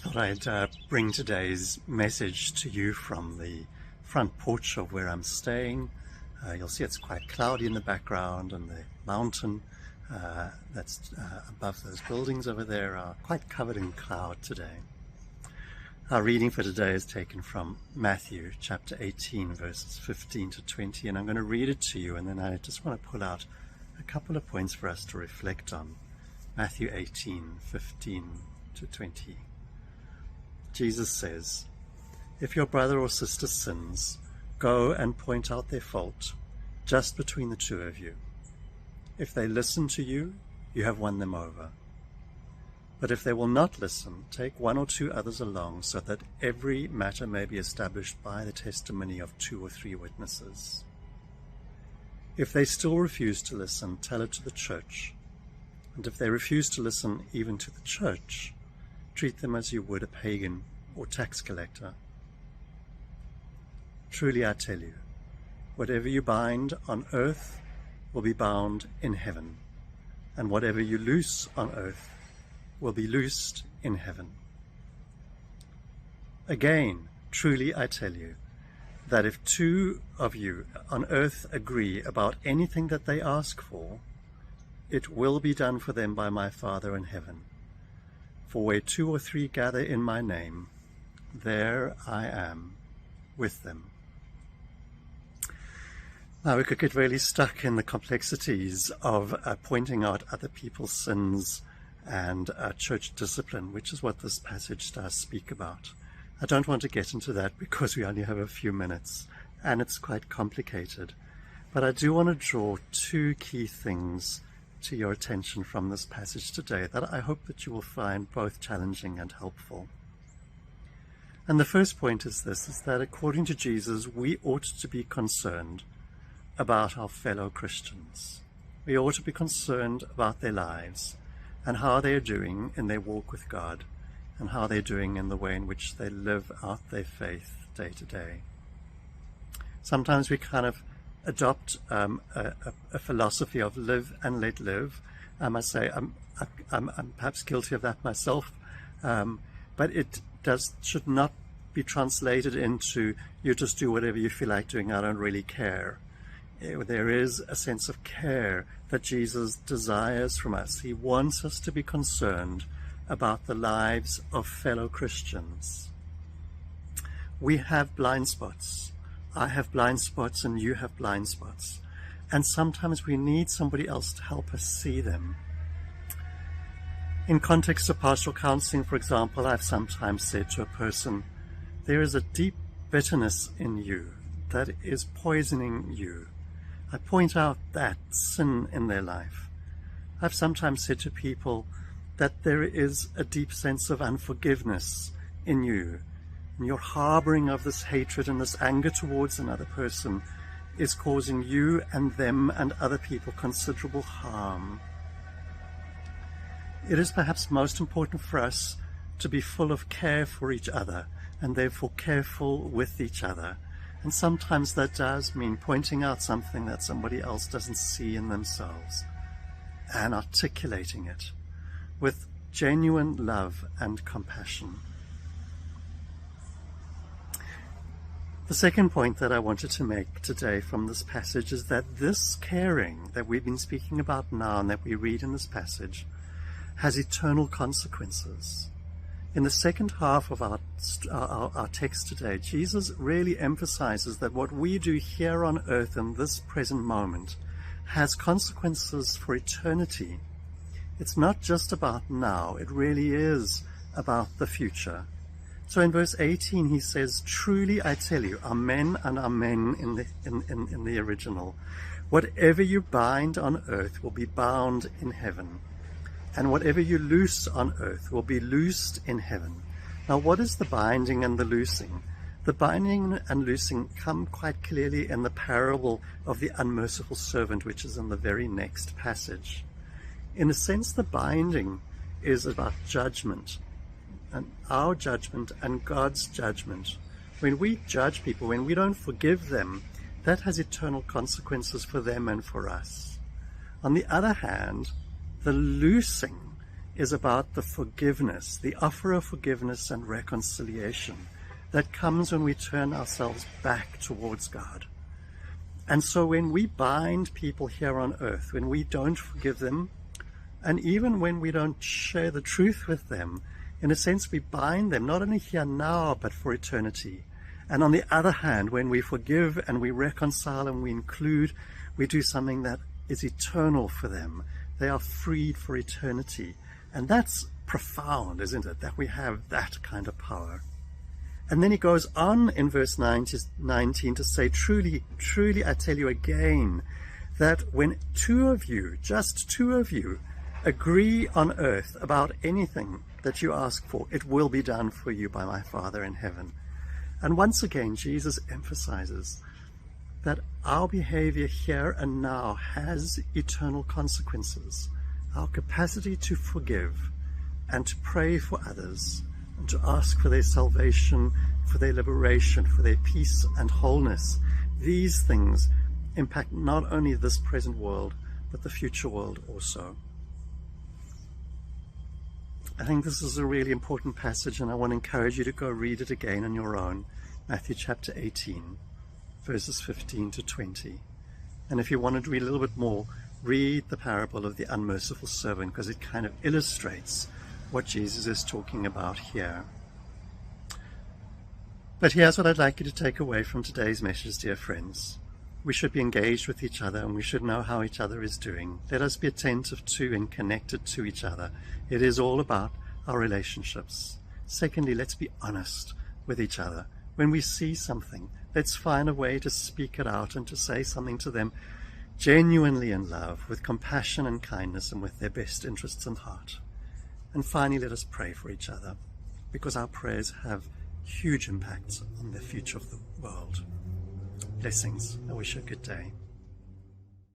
Thought I'd bring today's message to you from the front porch of where I'm staying. You'll see it's quite cloudy in the background, and the mountain that's above those buildings over there are quite covered in cloud today. Our reading for today is taken from Matthew chapter 18 verses 15 to 20, and I'm going to read it to you, and then I just want to pull out a couple of points for us to reflect on. Matthew 18, 15 to 20. Jesus says, "If your brother or sister sins, go and point out their fault, just between the two of you. If they listen to you, you have won them over. But if they will not listen, take one or two others along, so that every matter may be established by the testimony of 2 or 3 witnesses. If they still refuse to listen, tell it to the church. And if they refuse to listen even to the church, treat them as you would a pagan or tax collector. Truly I tell you, whatever you bind on earth will be bound in heaven, and whatever you loose on earth will be loosed in heaven. Again, truly I tell you, that if 2 of you on earth agree about anything that they ask for, it will be done for them by my Father in heaven. For where 2 or 3 gather in my name, there I am with them." Now, we could get really stuck in the complexities of pointing out other people's sins and church discipline, which is what this passage does speak about. I don't want to get into that because we only have a few minutes, and it's quite complicated. But I do want to draw 2 key things to your attention from this passage today that I hope that you will find both challenging and helpful. And the first point is this, is that according to Jesus, we ought to be concerned about our fellow Christians. We ought to be concerned about their lives and how they're doing in their walk with God, and how they're doing in the way in which they live out their faith day to day. Sometimes we kind of adopt a philosophy of live and let live. I must say I'm perhaps guilty of that myself, but it should not be translated into you just do whatever you feel like doing, I don't really care. There is a sense of care that Jesus desires from us. He wants us to be concerned about the lives of fellow Christians. We have blind spots. I have blind spots and you have blind spots. And sometimes we need somebody else to help us see them. In context of pastoral counseling, for example, I've sometimes said to a person, there is a deep bitterness in you that is poisoning you. I point out that sin in their life. I've sometimes said to people that there is a deep sense of unforgiveness in you. And your harboring of this hatred and this anger towards another person is causing you and them and other people considerable harm. It is perhaps most important for us to be full of care for each other, and therefore careful with each other. And sometimes that does mean pointing out something that somebody else doesn't see in themselves and articulating it with genuine love and compassion. The second point that I wanted to make today from this passage is that this caring that we've been speaking about now and that we read in this passage has eternal consequences. In the second half of our text today, Jesus really emphasizes that what we do here on earth in this present moment has consequences for eternity. It's not just about now, it really is about the future. So in verse 18 he says, "Truly I tell you," amen and amen in the original, "whatever you bind on earth will be bound in heaven, and whatever you loose on earth will be loosed in heaven." Now, what is the binding and the loosing? The binding and loosing come quite clearly in the parable of the unmerciful servant, which is in the very next passage. In a sense, the binding is about judgment, and our judgment and God's judgment. When we judge people, when we don't forgive them, that has eternal consequences for them and for us. On the other hand, the loosing is about the forgiveness, the offer of forgiveness and reconciliation that comes when we turn ourselves back towards God. And so when we bind people here on earth, when we don't forgive them, and even when we don't share the truth with them, in a sense we bind them not only here now but for eternity. And on the other hand, when we forgive and we reconcile and we include, we do something that is eternal for them. They are freed for eternity. And that's profound, isn't it? That we have that kind of power. And then he goes on in verse 19 to say, truly, truly, I tell you again, that when two of you, just two of you, agree on earth about anything that you ask for, it will be done for you by my Father in heaven. And once again, Jesus emphasizes that our behavior here and now has eternal consequences. Our capacity to forgive and to pray for others and to ask for their salvation, for their liberation, for their peace and wholeness, these things impact not only this present world, but the future world also. I think this is a really important passage, and I want to encourage you to go read it again on your own. Matthew chapter 18, verses 15 to 20. And if you want to read a little bit more, read the parable of the unmerciful servant, because it kind of illustrates what Jesus is talking about here. But here's what I'd like you to take away from today's message, dear friends. We should be engaged with each other, and we should know how each other is doing. Let us be attentive to and connected to each other. It is all about our relationships. Secondly, let's be honest with each other. When we see something, let's find a way to speak it out and to say something to them genuinely in love, with compassion and kindness, and with their best interests in heart. And finally, let us pray for each other, because our prayers have huge impacts on the future of the world. Blessings. I wish you a good day.